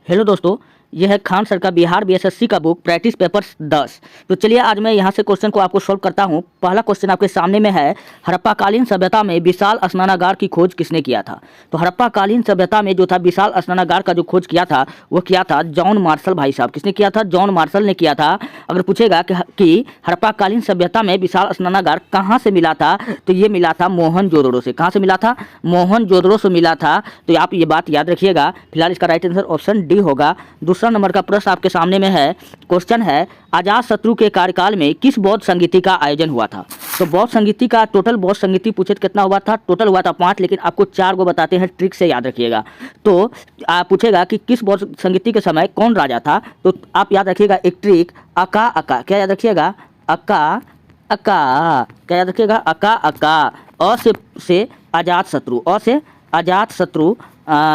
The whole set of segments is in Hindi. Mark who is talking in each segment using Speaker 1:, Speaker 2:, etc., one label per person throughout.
Speaker 1: हेलो दोस्तों, यह है खान सर का बिहार बीएसएससी का बुक प्रैक्टिस पेपर्स 10। तो चलिए आज मैं यहाँ से क्वेश्चन को आपको सॉल्व करता हूँ। पहला क्वेश्चन आपके सामने में है, हड़प्पाकालीन सभ्यता में विशाल स्नानागार की खोज किसने किया था। तो हड़प्पाकालीन सभ्यता में जो था विशाल स्नानागार का जो खोज किया था वो किया था जॉन मार्शल भाई साहब। किसने किया था? जॉन मार्शल ने किया था। अगर पूछेगा कि हड़प्पाकालीन सभ्यता में विशाल स्नानागार कहाँ से मिला था, तो ये मिला था मोहनजोदड़ो से। कहाँ से मिला था? मोहनजोदड़ो से मिला था। तो आप ये बात याद रखिएगा। फिलहाल इसका राइट आंसर ऑप्शन डी होगा। दूसरा नंबर का प्रश्न आपके सामने में है। क्वेश्चन है, अजातशत्रु के कार्यकाल में किस बौद्ध संगीति का आयोजन हुआ था। तो बौद्ध संगीति का टोटल बौद्ध संगीति पूछे तो कितना हुआ था? टोटल हुआ था 5, लेकिन आपको 4 को बताते हैं, ट्रिक से याद रखिएगा। तो पूछेगा कि किस बौद्ध संगीति के समय कौन राजा था, तो आप याद रखिएगा एक ट्रिक, अका अका। क्या याद रखिएगा? अका अका। क्या याद रखिएगा? अका अका। अ से अजातशत्रु, अ से अजातशत्रु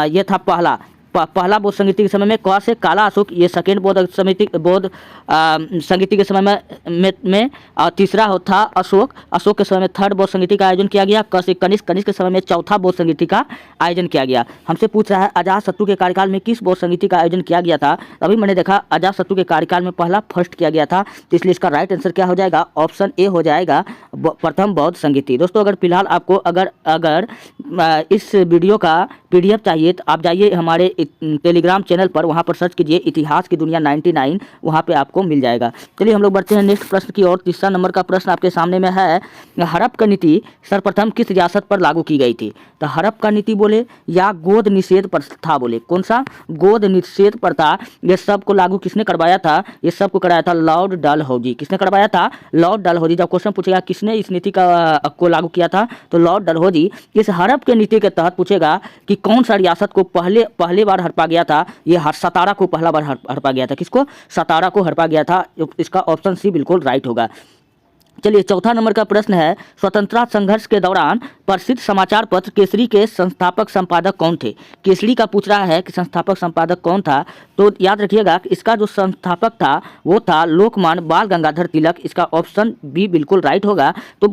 Speaker 1: ये था पहला बौद्ध संगीति के समय में। क से काला अशोक, ये सेकेंड बौद्ध संगीति के समय में तीसरा था अशोक के समय में थर्ड बौद्ध संगीति का आयोजन किया गया। क से कनिष्क के समय में चौथा बौद्ध संगीति का आयोजन किया गया। हमसे पूछ रहा है अजातशत्रु के कार्यकाल में किस बौद्ध संगीति का आयोजन किया गया था। अभी मैंने देखा अजातशत्रु के कार्यकाल में पहला फर्स्ट किया गया था, तो इसलिए इसका राइट आंसर क्या हो जाएगा? ऑप्शन ए हो जाएगा, प्रथम बौद्ध संगीति। दोस्तों अगर फिलहाल आपको अगर इस वीडियो का PDF चाहिए तो आप जाइए हमारे टेलीग्राम चैनल पर, वहाँ पर सर्च कीजिए इतिहास की दुनिया 99, वहाँ पे आपको मिल जाएगा। चलिए हम लोग बढ़ते हैं नेक्स्ट प्रश्न की ओर। तीसरा नंबर का प्रश्न आपके सामने में है, हड़प्पा नीति सर्वप्रथम किस रियासत पर लागू की गई थी। तो हड़प्पा नीति बोले या गोद निषेध प्रथा बोले, कौन सा? गोद निषेध प्रथा। ये सब को लागू किसने करवाया था? ये सब को कराया था लॉर्ड डलहौजी। किसने करवाया था? लॉर्ड डलहौजी। जब क्वेश्चन पूछेगा किसने इस नीति को लागू किया था, तो लॉर्ड डलहौजी। इस हड़प्पा के नीति के तहत पूछेगा कि कौन सा रियासत को पहले बार हड़पा गया था। ये सतारा को पहला बार हड़पा गया था। किसको? सतारा को हड़पा गया था। इसका ऑप्शन सी बिल्कुल राइट होगा। चलिए चौथा नंबर का प्रश्न है, स्वतंत्रता संघर्ष के दौरान प्रसिद्ध समाचार पत्र केसरी के संस्थापक संपादक कौन थे। केसरी का पूछ रहा है कि संस्थापक संपादक कौन था। तो याद रखिएगा कि इसका जो संस्थापक था वो था लोकमान्य बाल गंगाधर तिलक। इसका ऑप्शन बी बिल्कुल राइट होगा। तो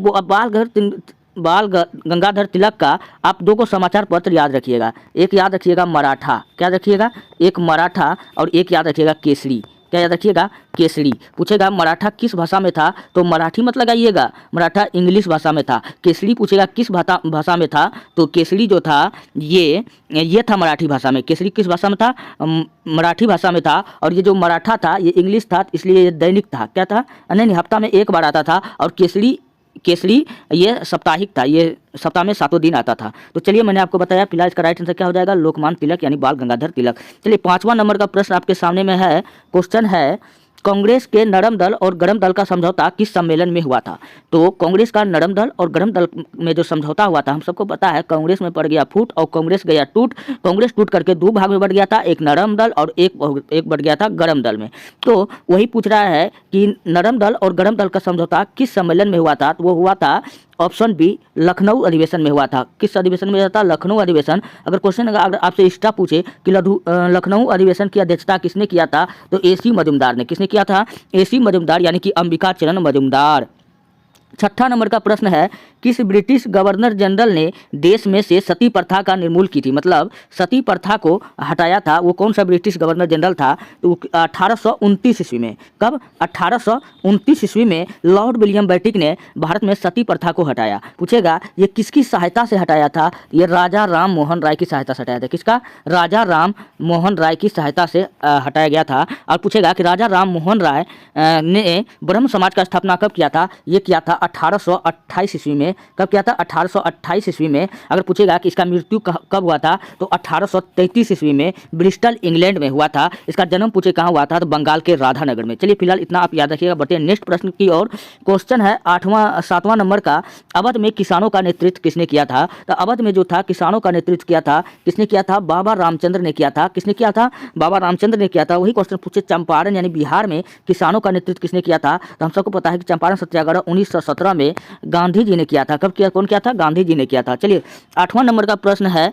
Speaker 1: बाल गंगाधर तिलक का आप 2 को समाचार पत्र याद रखिएगा। एक याद रखिएगा मराठा। क्या रखिएगा? एक मराठा, और एक याद रखिएगा केसरी। क्या याद रखिएगा? केसरी। पूछेगा मराठा किस भाषा में था, तो मराठी मत लगाइएगा, मराठा इंग्लिश भाषा में था। केसरी पूछेगा किस भाषा में था, तो केसरी जो था ये था मराठी भाषा में। केसरी किस भाषा में था? मराठी भाषा में था। और ये जो मराठा था ये इंग्लिश था, इसलिए ये दैनिक था। क्या था? नहीं, हफ्ता में 1 बार आता था। और केसरी ये साप्ताहिक था, ये सप्ताह में 7 दिन आता था। तो चलिए मैंने आपको बताया। फिलहाल इसका राइट आंसर क्या हो जाएगा? लोकमान्य तिलक यानी बाल गंगाधर तिलक। चलिए 5वां नंबर का प्रश्न आपके सामने में है। क्वेश्चन है, कांग्रेस के नरम दल और गरम दल का समझौता किस सम्मेलन में हुआ था। तो कांग्रेस का नरम दल और गरम दल में जो समझौता हुआ था, हम सबको पता है कांग्रेस में पड़ गया फूट और कांग्रेस गया टूट। कांग्रेस टूट करके 2 भाग में बढ़ गया था, एक नरम दल और एक बढ़ गया था गरम दल में। तो वही पूछ रहा है कि नरम दल और गरम दल का समझौता किस सम्मेलन में हुआ था। तो वो हुआ था ऑप्शन बी, लखनऊ अधिवेशन में हुआ था। किस अधिवेशन में हुआ था? लखनऊ अधिवेशन। अगर क्वेश्चन अगर आपसे एक्स्ट्रा पूछे कि लखनऊ अधिवेशन की अध्यक्षता किसने किया था, तो AC मजूमदार ने। किसने किया था? AC मजूमदार यानी कि अंबिका चरण मजूमदार। 6ठा नंबर का प्रश्न है, किस ब्रिटिश गवर्नर जनरल ने देश में से सती प्रथा का निर्मूल की थी। मतलब सती प्रथा को हटाया था, वो कौन सा ब्रिटिश गवर्नर जनरल था? तो 1829 ईस्वी में। कब? 1829 ईस्वी में लॉर्ड विलियम बेंटिक ने भारत में सती प्रथा को हटाया। पूछेगा ये किसकी सहायता से हटाया था? ये राजा राम मोहन राय की सहायता से हटाया था। किसका? राजा राम मोहन राय की सहायता से हटाया गया था। और पूछेगा कि राजा राम मोहन राय ने ब्रह्म समाज का स्थापना कब किया था? ये किया था 1828 ईस्वी में। कब किया था? 1828 ईस्वी में। अगर पूछेगा कि इसका मृत्यु कब हुआ था, तो 1833 ईस्वी में ब्रिस्टल इंग्लैंड में हुआ था। इसका जन्म पूछे कहाँ हुआ था, तो बंगाल के राधानगर में। चलिए फिलहाल इतना आप याद रखिएगा। बढ़ते हैं नेक्स्ट प्रश्न की ओर। क्वेश्चन है 7वां नंबर का, अवध में किसानों का नेतृत्व किसने किया था। तो अवध में जो था किसानों का नेतृत्व किया था, किसने किया था? बाबा रामचंद्र ने किया था। किसने किया था? बाबा रामचंद्र ने किया था। वही क्वेश्चन पूछे चंपारण यानी बिहार में किसानों का नेतृत्व किसने किया था। तो हम सबको पता है कि चंपारण सत्याग्रह 1917 में गांधी जी ने किया था। कब किया? कौन किया था? गांधी जी ने किया था। चलिए 8वां नंबर का प्रश्न है,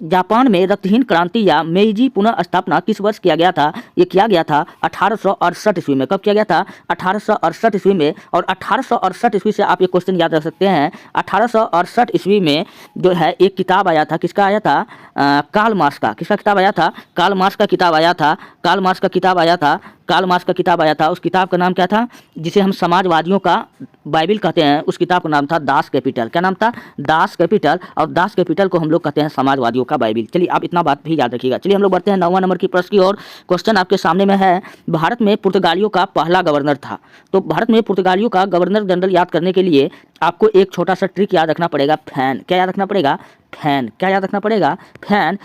Speaker 1: जापान में रक्तहीन क्रांति या मेइजी पुनः स्थापना किस वर्ष किया गया था? ये किया गया था 1868 ईस्वी में। कब किया गया था? 1868 ईस्वी में। और 1868 ईस्वी से आप ये क्वेश्चन याद रख सकते हैं। 1868 ईस्वी में जो है एक किताब आया था, किसका आया था? कार्ल मार्क्स का। किसका किताब आया था? कार्ल मार्क्स का किताब आया था। कार्ल मार्क्स का किताब आया था। कार्ल मार्क्स का किताब आया था। उस किताब का नाम क्या था? जिसे हम समाजवादियों का बाइबिल कहते हैं, उस किताब का नाम था दास कैपिटल। क्या नाम था? Das Kapital. और दास कैपिटल को हम लोग कहते हैं समाजवादियों का बाइबिल। चलिए आप इतना बात भी याद रखिएगा। चलिए हम लोग बढ़ते हैं 9वां नंबर की प्रश्न की ओर। क्वेश्चन आपके सामने में है, भारत में पुर्तगालियों का पहला गवर्नर था। तो भारत में पुर्तगालियों का गवर्नर जनरल याद करने के लिए आपको एक छोटा सा ट्रिक याद रखना पड़ेगा, फैन। क्या याद रखना पड़ेगा? फैन। क्या याद रखना पड़ेगा? फैन।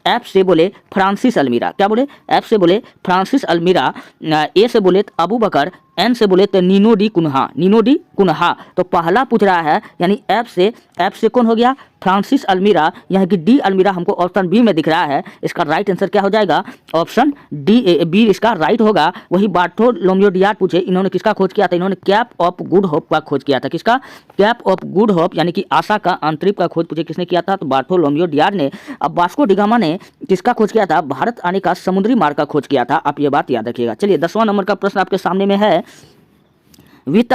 Speaker 1: एफ से बोले फ्रांसिस अल्मीरा। क्या बोले? एफ से बोले फ्रांसिस अल्मीरा। ए से बोले अबू बकर। एन से बोले तो Nino de Cunha. Nino de Cunha. तो पहला पूछ रहा है, यानी एफ से कौन हो गया? फ्रांसिस अल्मीरा। यहाँ की डी अल्मीरा हमको ऑप्शन बी में दिख रहा है। इसका राइट आंसर क्या हो जाएगा? ऑप्शन डी, बी इसका राइट होगा। वही बार्थोलोम्यू डियाज पूछे, इन्होंने किसका खोज किया था? इन्होंने कैप ऑफ गुड होप का खोज किया था। किसका? कैप ऑफ गुड होप यानी कि आशा का अंतरिक्ष का खोज पूछे किसने किया था? तो बार्थोलोम्यू डियाज ने। अब वास्को डी गामा ने किसका खोज किया था? भारत आने का समुद्री मार्ग का खोज किया था। आप ये बात याद रखिएगा। चलिए 10वां नंबर का प्रश्न आपके सामने में है, वित्त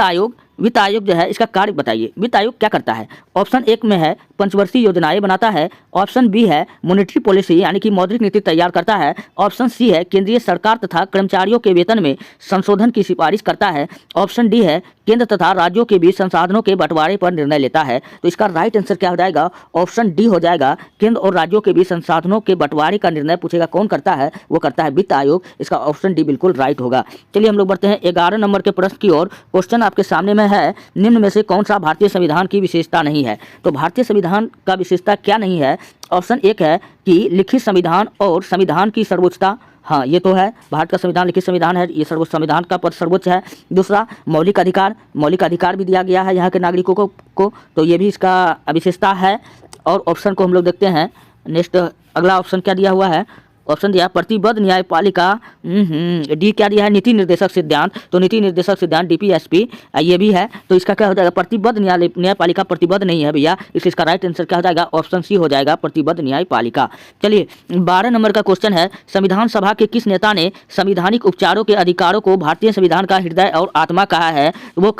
Speaker 1: आयोग जो है इसका कार्य बताइए। वित्त आयोग क्या करता है? ऑप्शन एक में है पंचवर्षीय योजनाएं बनाता है। ऑप्शन बी है मॉनेटरी पॉलिसी यानी कि मौद्रिक नीति तैयार करता है। ऑप्शन सी है केंद्रीय सरकार तथा कर्मचारियों के वेतन में संशोधन की सिफारिश करता है। ऑप्शन डी है केंद्र तथा राज्यों के बीच संसाधनों के बंटवारे पर निर्णय लेता है। तो इसका राइट आंसर क्या हो जाएगा? ऑप्शन डी हो जाएगा। केंद्र और राज्यों के बीच संसाधनों के बंटवारे का निर्णय पूछेगा कौन करता है? वो करता है वित्त आयोग। इसका ऑप्शन डी बिल्कुल राइट होगा। चलिए हम लोग बढ़ते हैं 11 नंबर के प्रश्न की ओर। क्वेश्चन आपके सामने में है, निम्न में से कौन सा भारतीय संविधान की विशेषता नहीं है? तो भारतीय संविधान का विशेषता क्या नहीं है? ऑप्शन एक है कि लिखित संविधान और संविधान की सर्वोच्चता। हाँ, ये तो है, भारत का संविधान लिखित संविधान है, ये सर्वोच्च संविधान का पद सर्वोच्च है। दूसरा मौलिक अधिकार भी दिया गया है यहाँ के नागरिकों को, तो ये भी इसका विशेषता है। और ऑप्शन को हम लोग देखते हैं। नेक्स्ट अगला ऑप्शन क्या दिया हुआ है? ऑप्शन दिया प्रतिबद्ध न्यायपालिका। डी क्या दिया है? नीति निर्देशक सिद्धांत। तो नीति निर्देशक सिद्धांत डीपीएसपी ये भी है। तो इसका क्या हो जाएगा? प्रतिबद्ध न्यायपालिका प्रतिबद्ध नहीं है भैया, इसलिए इसका राइट आंसर क्या हो जाएगा? ऑप्शन सी हो जाएगा, प्रतिबद्ध न्यायपालिका। चलिए 12 नंबर का क्वेश्चन है, संविधान सभा के किस नेता ने संवैधानिक उपचारों के अधिकारों को भारतीय संविधान का हृदय और आत्मा कहा है? वो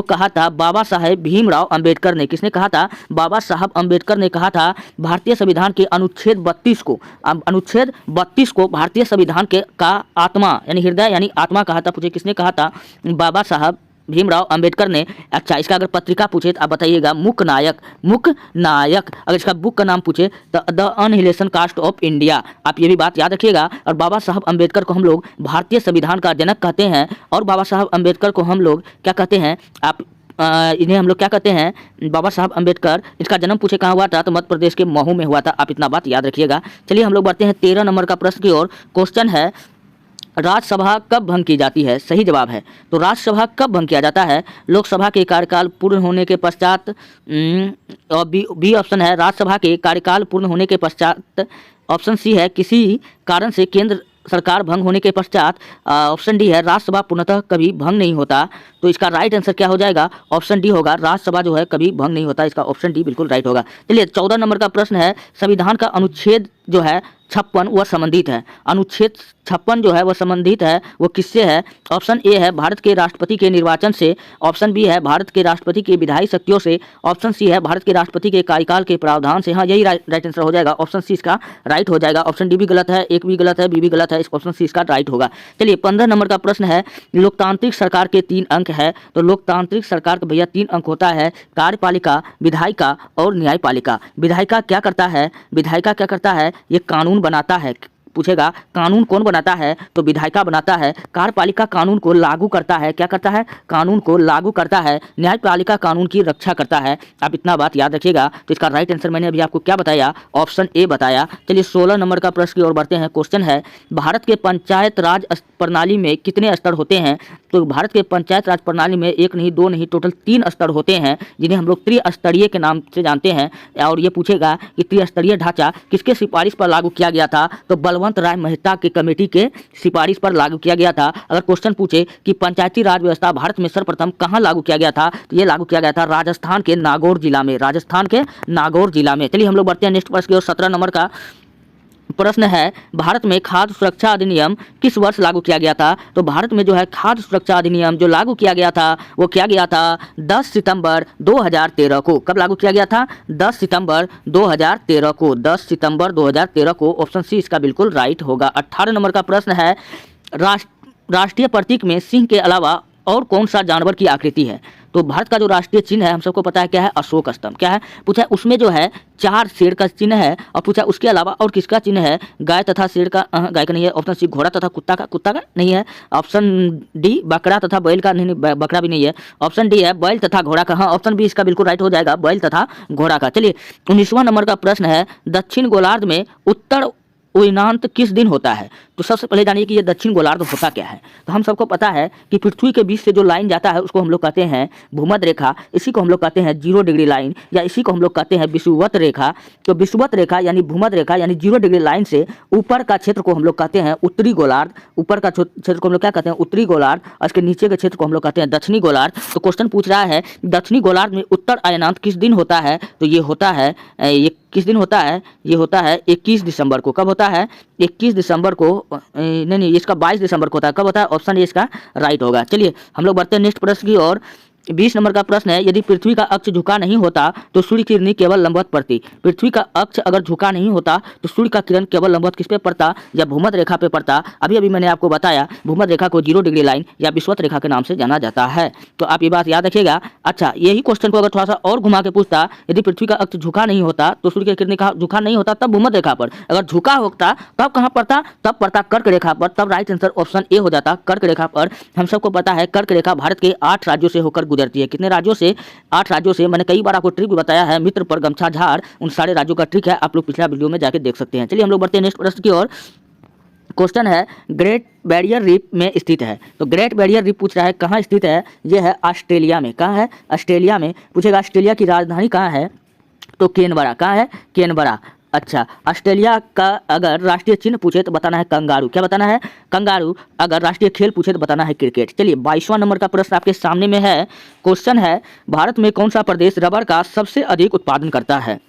Speaker 1: कहा था बाबा साहेब भीमराव अम्बेडकर ने। किसने कहा था? बाबा साहब अम्बेडकर ने कहा था भारतीय संविधान के अनुच्छेद 32 को भारतीय संविधान के का आत्मा यानी हृदय यानी आत्मा कहा था। पूछे किसने कहा था? बाबा साहब भीमराव अंबेडकर ने। अच्छा, इसका अगर पत्रिका पूछे तो आप बताइएगा मुक नायक। अगर इसका बुक का नाम पूछे तो द अनहिलेशन कास्ट ऑफ इंडिया। आप ये भी बात याद रखिएगा। और बाबा साहब अंबेडकर को हम लोग भारतीय संविधान का जनक कहते हैं। और बाबा साहब अंबेडकर को हम लोग क्या कहते हैं? इन्हें हम लोग क्या कहते हैं? बाबा साहब अंबेडकर। इसका जन्म पूछे कहाँ हुआ था? तो मध्य प्रदेश के महू में हुआ था। आप इतना बात याद रखिएगा। चलिए हम लोग बढ़ते हैं 13 नंबर का प्रश्न की ओर। क्वेश्चन है, राज्यसभा कब भंग की जाती है? सही जवाब है। तो राज्यसभा कब भंग किया जाता है? लोकसभा के कार्यकाल पूर्ण होने के पश्चात। और बी ऑप्शन है राज्यसभा के कार्यकाल पूर्ण होने के पश्चात। ऑप्शन सी है किसी कारण से केंद्र सरकार भंग होने के पश्चात। ऑप्शन डी है राज्यसभा पूर्णतः कभी भंग नहीं होता। तो इसका राइट आंसर क्या हो जाएगा? ऑप्शन डी होगा, राज्यसभा जो है कभी भंग नहीं होता। इसका ऑप्शन डी बिल्कुल राइट होगा। चलिए 14 नंबर का प्रश्न है, संविधान का अनुच्छेद जो है 56 वह संबंधित है। अनुच्छेद 56 जो है वह संबंधित है, वो किससे है? ऑप्शन ए है भारत के राष्ट्रपति के निर्वाचन से। ऑप्शन बी है भारत के राष्ट्रपति के विधायी शक्तियों से। ऑप्शन सी है भारत के राष्ट्रपति के कार्यकाल के प्रावधान से। हाँ, यही राइट आंसर हो जाएगा। ऑप्शन सी इसका राइट हो जाएगा। ऑप्शन डी भी गलत है, एक भी गलत है, बी भी गलत है। इस ऑप्शन सी इसका राइट होगा। चलिए 15 नंबर का प्रश्न है, लोकतांत्रिक सरकार के 3 अंक है। तो लोकतांत्रिक सरकार का भैया 3 अंक होता है, कार्यपालिका, विधायिका और न्यायपालिका। विधायिका क्या करता है? ये कानून बनाता है। पूछेगा कानून कौन बनाता है? तो विधायिका बनाता है। कार्यपालिका कानून को लागू करता है। क्या करता है? कानून को लागू करता है। न्यायपालिका कानून की रक्षा करता है। आप इतना बात याद रखिएगा। तो इसका राइट आंसर मैंने अभी आपको क्या बताया? ऑप्शन ए बताया। चलिए 16 नंबर का प्रश्न की ओर बढ़ते हैं। क्वेश्चन है, भारत के पंचायत राज प्रणाली में कितने स्तर होते हैं? तो भारत के पंचायत राज प्रणाली में 1 नहीं 2 नहीं टोटल 3 स्तर होते हैं, जिन्हें हम लोग त्रिस्तरीय के नाम से जानते हैं। और ये पूछेगा कि त्रिस्तरीय ढांचा किसके सिफारिश पर लागू किया गया था? तो बलवंत राय मेहता के कमेटी के सिफारिश पर लागू किया गया था। अगर क्वेश्चन पूछे कि पंचायती राज व्यवस्था भारत में सर्वप्रथम कहाँ लागू किया गया था, तो ये लागू किया गया था राजस्थान के नागौर जिला में, राजस्थान के नागौर जिला में। चलिए हम लोग बढ़ते हैं नेक्स्ट प्रश्न की ओर। 17 नंबर का प्रश्न है, भारत में खाद्य सुरक्षा अधिनियम किस वर्ष लागू किया गया था? तो भारत में जो है खाद्य सुरक्षा अधिनियम जो लागू किया गया था वो किया गया था 10 सितंबर 2013 को। कब लागू किया गया था? 10 सितंबर 2013 को, 10 सितंबर 2013 को। ऑप्शन सी इसका बिल्कुल राइट होगा। 18 नंबर का प्रश्न है, राष्ट्रीय प्रतीक में सिंह के अलावा और कौन सा जानवर की आकृति है? तो भारत का जो राष्ट्रीय चिन्ह है हम सबको पता है क्या है, अशोक स्तंभ। क्या है पूछा है? उसमें जो है 4 शेर का चिन्ह है, और पूछा उसके अलावा और किसका चिन्ह है? गाय तथा शेर का, गाय का नहीं है। ऑप्शन सी घोड़ा तथा कुत्ता का, कुत्ता का नहीं है। ऑप्शन डी बकरा तथा बैल का, नहीं बकरा भी नहीं है। ऑप्शन डी है बैल तथा घोड़ा का। हाँ, ऑप्शन बी इसका बिल्कुल राइट हो जाएगा, बैल तथा घोड़ा का। चलिए 19वां नंबर का प्रश्न है, दक्षिण गोलार्ध में उत्तर उइनांत किस दिन होता है? तो सबसे पहले जानिए कि ये दक्षिण गोलार्ध होता क्या है। तो हम सबको पता है कि पृथ्वी के बीच से जो लाइन जाता है उसको हम लोग कहते हैं भूमध्य रेखा, इसी को हम लोग कहते हैं 0 डिग्री लाइन, या इसी को हम लोग कहते हैं विषुवत रेखा। तो विषुवत रेखा यानी भूमध्य रेखा यानी 0 डिग्री लाइन से ऊपर का क्षेत्र को हम लोग कहते हैं उत्तरी गोलार्ध, ऊपर का क्षेत्र को हम लोग क्या कहते हैं? उत्तरी गोलार्ध, और इसके नीचे के क्षेत्र को हम लोग कहते हैं दक्षिणी गोलार्ध। तो क्वेश्चन पूछ रहा है दक्षिणी गोलार्ध में उत्तर अयनांत किस दिन होता है? तो ये होता है, ये किस दिन होता है? ये होता है 21 दिसंबर को। कब होता है? 21 दिसंबर को, नहीं इसका 22 दिसंबर को होता है। कब होता है? ऑप्शन ए इसका राइट होगा। चलिए हम लोग बढ़ते हैं नेक्स्ट प्रश्न की ओर। 20 नंबर का प्रश्न है, यदि पृथ्वी का अक्ष झुका नहीं होता तो सूर्य की किरण केवल लंबवत पड़ती। पृथ्वी का अक्ष अगर झुका नहीं होता तो सूर्य का किरण केवल लंबवत किस पे पड़ता? या भूमध्य रेखा पे पड़ता। अभी अभी मैंने आपको बताया भूमध्य रेखा को 0 डिग्री लाइन या विषुवत रेखा के नाम से जाना जाता है। तो आप ये बात याद रखिएगा। अच्छा, यही क्वेश्चन को अगर थोड़ा सा और घुमा के पूछता, यदि पृथ्वी का अक्ष झुका नहीं होता तो सूर्य की किरण कहाँ झुका नहीं होता? तब भूमध्य रेखा पर। अगर झुका होता तब कहाँ पड़ता? तब पड़ता कर्क रेखा पर। तब राइट आंसर ऑप्शन ए हो जाता, कर्क रेखा पर। हम सबको पता है कर्क रेखा भारत के 8 राज्यों से होकर गुजरती है। कितने राज्यों से? 8 राज्यों से। मैंने कई बार आपको ट्रिक भी बताया है, मित्र पर गमछा झाड़, उन सारे राज्यों का ट्रिक है, आप लोग पिछला वीडियो में जाके देख सकते हैं। चलिए हम लोग बढ़ते हैं नेक्स्ट प्रश्न की ओर। क्वेश्चन है, ग्रेट बैरियर रीफ में स्थित है। तो ग्रेट बैरियर रीफ पूछ रहा है कहाँ स्थित है? ये है ऑस्ट्रेलिया में। कहाँ है? ऑस्ट्रेलिया में। पूछेगा ऑस्ट्रेलिया की राजधानी कहाँ है? तो कैनबरा। कहाँ है? कैनबरा। अच्छा, ऑस्ट्रेलिया का अगर राष्ट्रीय चिन्ह पूछे तो बताना है कंगारू। क्या बताना है? कंगारू। अगर राष्ट्रीय खेल पूछे तो बताना है क्रिकेट। चलिए 22वां नंबर का प्रश्न आपके सामने में है। क्वेश्चन है, भारत में कौन सा प्रदेश रबर का सबसे अधिक उत्पादन करता है?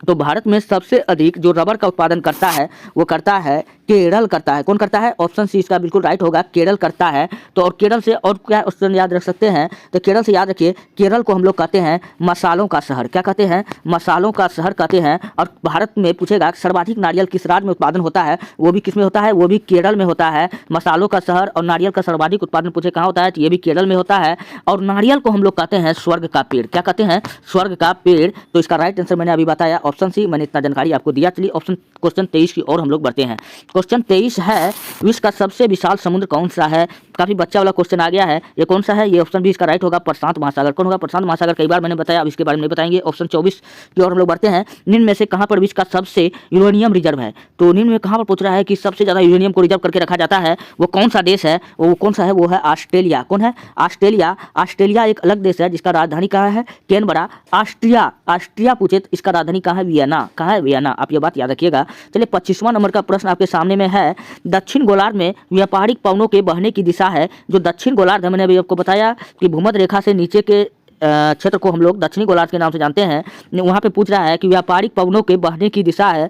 Speaker 1: तो भारत में सबसे अधिक जो रबर का उत्पादन करता है वो करता है केरल करता है। कौन करता है? ऑप्शन सी इसका बिल्कुल राइट होगा, केरल करता है। तो और केरल से और क्या क्वेश्चन याद रख सकते हैं? तो केरल से याद रखिए, केरल को हम लोग कहते हैं मसालों का शहर। क्या कहते हैं? मसालों का शहर कहते हैं। और भारत में पूछेगा सर्वाधिक नारियल किस राज्य में उत्पादन होता है? वो भी किस में होता है? वो भी केरल में होता है। मसालों का शहर और नारियल का सर्वाधिक उत्पादन पूछे कहाँ होता है? तो ये भी केरल में होता है। और नारियल को हम लोग कहते हैं स्वर्ग का पेड़। क्या कहते हैं? स्वर्ग का पेड़। तो इसका राइट आंसर मैंने अभी बताया, ऑप्शन सी। मैंने इतना जानकारी आपको दिया। चलिए ऑप्शन क्वेश्चन 23 की ओर हम लोग बढ़ते हैं। क्वेश्चन 23 है, विश्व का सबसे विशाल समुद्र कौन सा है? काफी बच्चा वाला क्वेश्चन आ गया है। ये कौन सा है? ये ऑप्शन बी इसका राइट होगा, प्रशांत महासागर। कौन होगा? प्रशांत महासागर। कई बार मैंने बताया, अब इसके बारे में नहीं बताएंगे। ऑप्शन 24 की ओर हम लोग बढ़ते हैं। निम्न में से कहां पर विश्व का सबसे यूरेनियम रिजर्व है? तो निम्न में कहां पर पूछ रहा है कि सबसे ज्यादा यूरेनियम को रिजर्व करके रखा जाता है? वो कौन सा देश है? वो कौन सा है? वो है ऑस्ट्रेलिया। कौन है? ऑस्ट्रेलिया। ऑस्ट्रेलिया एक अलग देश है जिसका राजधानी कहाँ है? कैनबरा। ऑस्ट्रिया। ऑस्ट्रिया पूछे तो इसका राजधानी कहाँ है? वियना। कहाँ है? वियना। आप ये बात याद रखिएगा। चलिए 25वां नंबर का प्रश्न आपके सामने में है, दक्षिण गोलार्ध में व्यापारिक पवनों के बहने की दिशा है। जो दक्षिण गोलार्ध है, मैंने अभी आपको बताया कि भूमध्य रेखा से नीचे के क्षेत्र को हम लोग दक्षिणी गोलार्ध के नाम से जानते हैं। वहाँ पे पूछ रहा है कि व्यापारिक पवनों के बहने की दिशा है,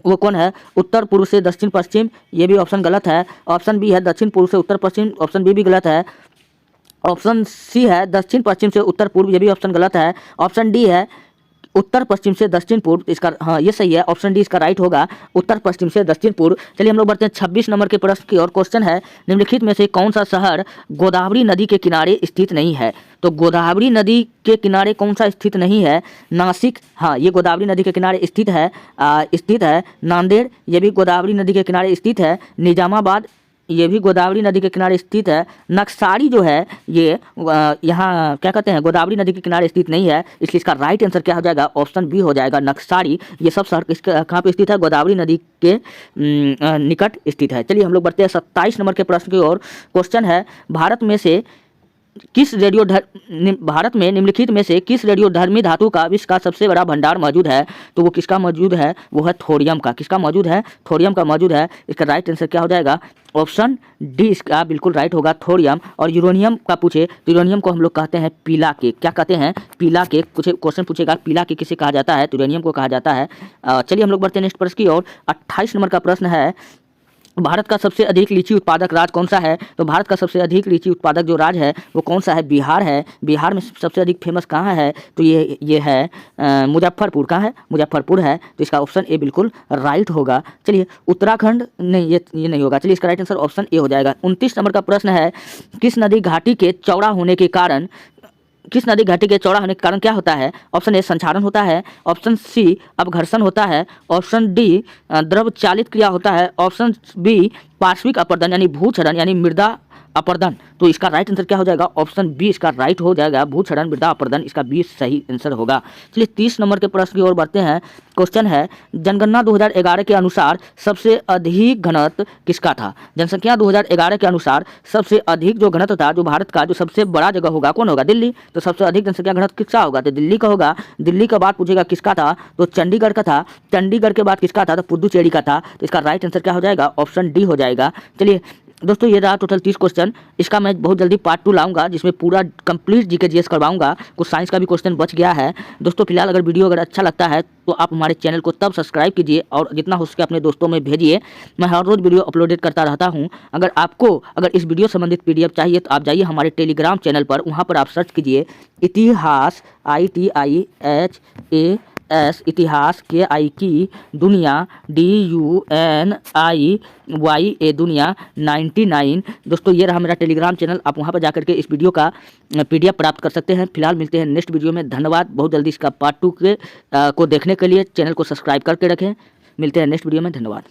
Speaker 1: वो कौन है? उत्तर पूर्व से दक्षिण पश्चिम। ये भी ऑप्शन गलत है। ऑप्शन बी है दक्षिण पूर्व से उत्तर पश्चिम। ऑप्शन बी भी गलत है। ऑप्शन सी है दक्षिण पश्चिम से उत्तर पूर्व। ये भी ऑप्शन गलत है। ऑप्शन डी है उत्तर पश्चिम से दक्षिण पूर्व। इसका हाँ ये सही है, ऑप्शन डी इसका राइट होगा, उत्तर पश्चिम से दक्षिण पूर्व। चलिए हम लोग बढ़ते हैं 26 नंबर के प्रश्न की और। क्वेश्चन है, निम्नलिखित में से कौन सा शहर गोदावरी नदी के किनारे स्थित नहीं है? तो गोदावरी नदी के किनारे कौन सा स्थित नहीं है? नासिक। हाँ, ये गोदावरी नदी के किनारे स्थित है। नांदेड़, ये भी गोदावरी नदी के किनारे स्थित है। निजामाबाद, ये भी गोदावरी नदी के किनारे स्थित है। नक्सारी जो है ये यहाँ क्या कहते हैं? गोदावरी नदी के किनारे स्थित नहीं है, इसलिए इसका राइट आंसर क्या हो जाएगा? ऑप्शन बी हो जाएगा, नक्सारी। ये सब शहर इसका कहाँ पे स्थित है? गोदावरी नदी के निकट स्थित है। चलिए हम लोग बढ़ते हैं 27 नंबर के प्रश्न की ओर। क्वेश्चन है, भारत में से भारत में निम्नलिखित में से किस रेडियोधर्मी धातु का विश्व का सबसे बड़ा भंडार मौजूद है? तो वो किसका मौजूद है? वो है थोरियम का। किसका मौजूद है? थोरियम का मौजूद है। इसका राइट आंसर क्या हो जाएगा? ऑप्शन डी इसका बिल्कुल राइट होगा, थोरियम। और यूरेनियम का पूछे तो यूरेनियम को हम लोग कहते हैं पीला केक। क्या कहते हैं? पीला केक। कुछ क्वेश्चन पूछेगा पीला केक किसे कहा जाता है? तो यूरेनियम को कहा जाता है। चलिए हम लोग बढ़ते हैं नेक्स्ट प्रश्न की ओर। 28 नंबर का प्रश्न है, भारत का सबसे अधिक लीची उत्पादक राज्य कौन सा है? तो भारत का सबसे अधिक लीची उत्पादक जो राज्य है वो कौन सा है? बिहार है। बिहार में सबसे अधिक फेमस कहाँ है? तो ये है मुजफ्फरपुर। कहाँ है? मुजफ्फरपुर है। तो इसका ऑप्शन ए बिल्कुल राइट होगा। चलिए उत्तराखंड नहीं, ये नहीं होगा। चलिए इसका राइट आंसर ऑप्शन ए हो जाएगा। 29 नंबर का प्रश्न है, किस नदी घाटी के चौड़ा होने के कारण क्या होता है? ऑप्शन ए संक्षारण होता है, ऑप्शन सी अपघर्षण होता है, ऑप्शन डी द्रव चालित क्रिया होता है, ऑप्शन बी पार्श्विक अपरदन यानी भूक्षरण यानी मृदा अपरदन। तो इसका राइट आंसर क्या हो जाएगा? ऑप्शन बी इसका राइट हो जाएगा, भूक्षरण मृदा अपरदन। इसका बी सही आंसर होगा। चलिए 30 नंबर के प्रश्न की ओर बढ़ते हैं। क्वेश्चन है, जनगणना 2011 के अनुसार सबसे अधिक घनत्व किसका था? जनसंख्या 2011 के अनुसार सबसे अधिक जो घनत्व था, जो भारत का जो सबसे बड़ा जगह होगा, कौन होगा? दिल्ली। तो सबसे अधिक जनसंख्या घनत्व किसका होगा? तो दिल्ली का होगा। दिल्ली का बाद पूछेगा किसका था? तो चंडीगढ़ का था। चंडीगढ़ के बाद किसका था? तो पुदुचेरी का था। तो इसका राइट आंसर क्या हो जाएगा? ऑप्शन डी हो जाएगा। चलिए दोस्तों ये रहा टोटल 30 क्वेश्चन। इसका मैं बहुत जल्दी पार्ट 2 लाऊंगा जिसमें पूरा कंप्लीट जीके जीएस करवाऊंगा। कुछ साइंस का भी क्वेश्चन बच गया है। दोस्तों फिलहाल अगर वीडियो अच्छा लगता है तो आप हमारे चैनल को तब सब्सक्राइब कीजिए और जितना हो सके अपने दोस्तों में भेजिए। मैं हर रोज़ वीडियो अपलोडेड करता रहता हूं। अगर इस वीडियो संबंधित PDF चाहिए तो आप जाइए हमारे टेलीग्राम चैनल पर, वहाँ पर आप सर्च कीजिए इतिहास ITIHAS इतिहास KI की दुनिया DUNIYA दुनिया 99। दोस्तों ये रहा मेरा टेलीग्राम चैनल। आप वहाँ पर जाकर के इस वीडियो का PDF प्राप्त कर सकते हैं। फिलहाल मिलते हैं नेक्स्ट वीडियो में। धन्यवाद बहुत जल्दी। इसका पार्ट 2 को देखने के लिए चैनल को सब्सक्राइब करके रखें। मिलते हैं नेक्स्ट वीडियो में। धन्यवाद।